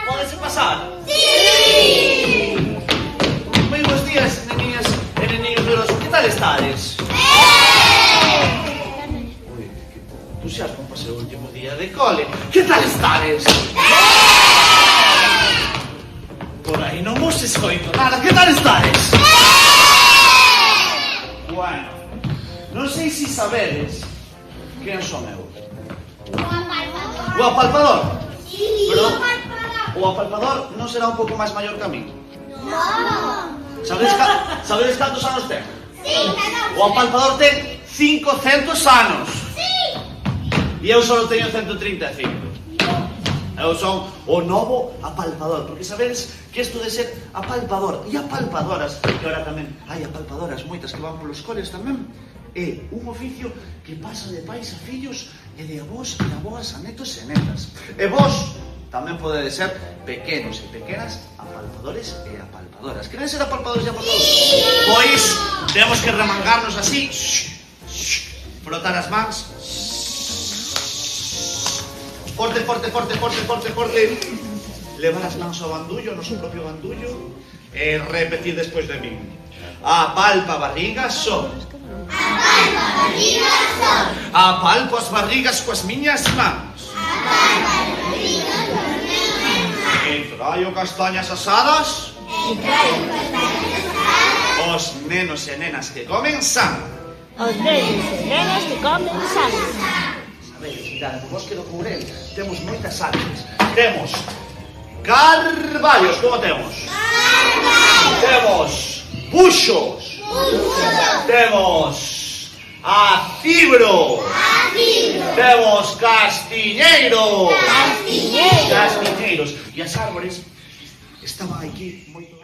Pódese pasar? Sí! Moi bons días, neniñas e neniños meus. Que tal estades? Ui, que entusiasmo para ser o último día de cole. Que tal estades? Por aí non vos escoito nada. Que tal estades? Bueno, non sei se sabedes quen son eu. O apalpador? Sí! Pero o apalpador non será un pouco máis maior que a mí? No! Sabedes cantos anos ten? Sí! O apalpador ten 500 anos. Sí! E eu só teño 135. Eu son o novo apalpador, porque sabedes que isto de ser apalpador e apalpadoras, que ahora tamén hai apalpadoras moitas que van polos coles tamén, é un oficio que pasa de pais a fillos e de avós e avoas a netos e netas. E vós tamén podedes ser pequenos e pequenas apalpadores e apalpadoras. Queren ser apalpadores e apalpadoras? Pois temos que remangarnos así, frotar as mans, forte, forte, forte, forte, forte, forte. Levar as mans ao bandullo, ao noso propio bandullo, e repetir despois de min. Apalpa barrigas son. Apalpa barrigas son. Apalpo as barrigas coas miñas mans. Apalpa barrigas coas miñas mans. E traio castañas asadas. E traio castañas asadas. Os nenos e nenas que comen san. Os nenos e nenas que comen san. Sabedes, mirad, no bosque do Courel temos moitas árboles. Temos carballos, como temos? Carballos. Temos buxos. Buxos. Temos acibro. Acibro. Temos castiñeiros. Castiñeiros. Castiñeiros. E as árbores estaban aquí moito